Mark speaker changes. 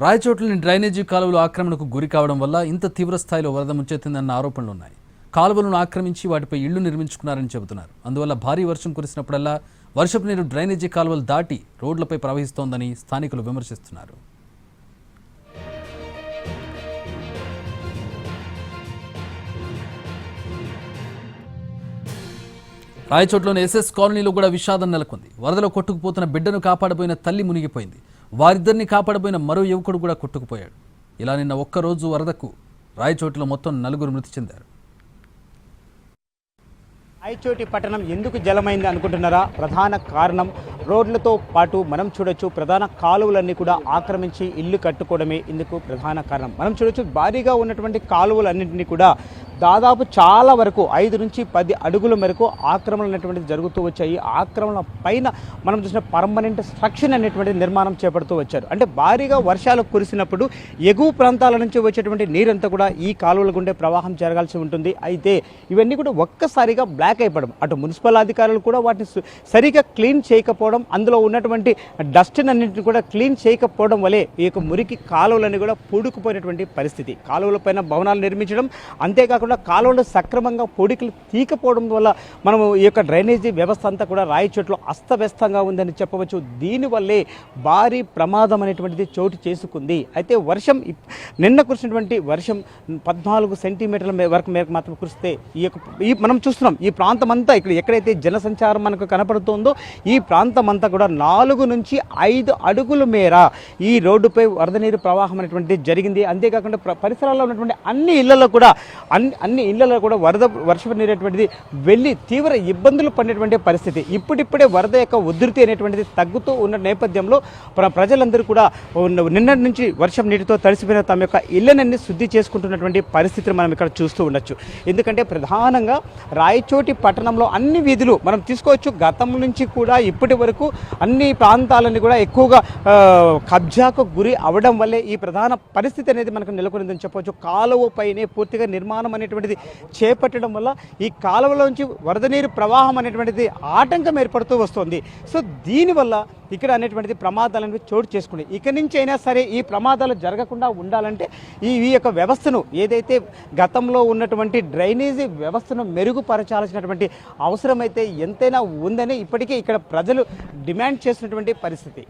Speaker 1: రాయచోట్లోని drainage కాలువలు ఆక్రమణకు గురి కావడం వల్ల ఇంత తీవ్ర స్థాయిలో వరద ముంచెత్తిందన్న ఆరోపణలు ఉన్నాయి. కాలువలను ఆక్రమించి వాటిపై ఇళ్లు నిర్మించుకున్నారని చెబుతున్నారు. అందువల్ల భారీ వర్షం కురిసినప్పుడల్లా వర్షపు నీరు డ్రైనేజీ కాలువలు దాటి రోడ్లపై ప్రవహిస్తోందని స్థానికులు విమర్శిస్తున్నారు. రాయచోట్లోని ఎస్ఎస్ కాలనీలో కూడా విషాదం నెలకొంది. వరదలో కొట్టుకుపోతున్న బిడ్డను కాపాడబోయిన తల్లి మునిగిపోయింది. వారిద్దరిని కాపాడబోయిన మరో యువకుడు కూడా కొట్టుకుపోయాడు. ఇలా నిన్న ఒక్కరోజు వరదకు రాయచోటిలో మొత్తం 4 మృతి చెందారు.
Speaker 2: రాయచోటి పట్టణం ఎందుకు జలమైంది అనుకుంటున్నారా? ప్రధాన కారణం రోడ్లతో పాటు మనం చూడొచ్చు ప్రధాన కాలువలన్నీ కూడా ఆక్రమించి ఇల్లు కట్టుకోవడమే ఇందుకు ప్రధాన కారణం. మనం చూడొచ్చు భారీగా ఉన్నటువంటి కాలువలన్నింటినీ కూడా దాదాపు చాలా వరకు 5 నుంచి 10 అడుగుల మేరకు ఆక్రమణలు అనేటువంటిది జరుగుతూ వచ్చాయి. ఆక్రమణ పైన మనం చూసిన పర్మనెంట్ స్ట్రక్చర్ అనేటువంటి నిర్మాణం చేపడుతూ వచ్చారు. అంటే భారీగా వర్షాలు కురిసినప్పుడు ఎగువ ప్రాంతాల నుంచి వచ్చేటువంటి నీరంతా కూడా ఈ కాలువల గుండే ప్రవాహం జరగాల్సి ఉంటుంది. అయితే ఇవన్నీ కూడా ఒక్కసారిగా బ్లాక్ అయిపోవడం, అటు మున్సిపల్ అధికారులు కూడా వాటిని సరిగా క్లీన్ చేయకపోవడం, అందులో ఉన్నటువంటి డస్ట్ని అన్నింటిని కూడా క్లీన్ చేయకపోవడం వల్లే ఈ యొక్క మురికి కాలువలన్నీ కూడా పూడుకుపోయినటువంటి పరిస్థితి. కాలువలపైన భవనాలు నిర్మించడం, అంతేకాకుండా కాలువలు సక్రమంగా పొడికలు తీకపోవడం వల్ల మనము ఈ యొక్క డ్రైనేజీ వ్యవస్థ అంతా కూడా రాయచోట్లో అస్తవ్యస్తంగా ఉందని చెప్పవచ్చు. దీనివల్లే భారీ ప్రమాదం అనేటువంటిది చోటు చేసుకుంది. అయితే వర్షం నిన్న కురిసినటువంటి వర్షం 14 సెంటీమీటర్ల వరకు మేరకు మాత్రం కురిస్తే ఈ మనం చూస్తున్నాం ఈ ప్రాంతం అంతా ఇక్కడ ఎక్కడైతే జనసంచారం మనకు కనపడుతుందో ఈ ప్రాంతం అంతా కూడా 4 నుంచి 5 అడుగుల మేర ఈ రోడ్డుపై వరద నీరు ప్రవాహం అనేటువంటిది జరిగింది. అంతేకాకుండా పరిసరాల్లో ఉన్నటువంటి అన్ని ఇళ్లలో కూడా వర్షపు నీరు అనేటువంటిది వెళ్ళి తీవ్ర ఇబ్బందులు పడినటువంటి పరిస్థితి. ఇప్పుడిప్పుడే వరద యొక్క ఉధృతి అనేటువంటిది తగ్గుతూ ఉన్న నేపథ్యంలో ప్రజలందరూ కూడా నిన్నటి నుంచి వర్షం నీటితో తడిసిపోయిన తమ యొక్క ఇళ్లనన్నీ శుద్ధి చేసుకుంటున్నటువంటి పరిస్థితిని మనం ఇక్కడ చూస్తూ ఉండొచ్చు. ఎందుకంటే ప్రధానంగా రాయచోటి పట్టణంలో అన్ని వీధులు మనం తీసుకోవచ్చు. గతం నుంచి కూడా ఇప్పటి వరకు అన్ని ప్రాంతాలన్నీ కూడా ఎక్కువగా కబ్జాకు గురి అవడం వల్లే ఈ ప్రధాన పరిస్థితి అనేది మనకు నెలకొనిందని చెప్పవచ్చు. కాలువ పైనే పూర్తిగా నిర్మాణం అనేటువంటిది చేపట్టడం వల్ల ఈ కాలువలోంచి వరద నీరు ప్రవాహం అనేటువంటిది ఆటంకం ఏర్పడుతూ వస్తుంది. సో దీనివల్ల ఇక్కడ అనేటువంటిది ప్రమాదాలు అనేవి చోటు చేసుకున్నాయి. ఇక నుంచి అయినా సరే ఈ ప్రమాదాలు జరగకుండా ఉండాలంటే ఈ యొక్క వ్యవస్థను ఏదైతే గతంలో ఉన్నటువంటి డ్రైనేజీ వ్యవస్థను మెరుగుపరచాల్సినటువంటి అవసరం అయితే ఎంతైనా ఉందని ఇప్పటికే ఇక్కడ ప్రజలు డిమాండ్ చేసినటువంటి పరిస్థితి.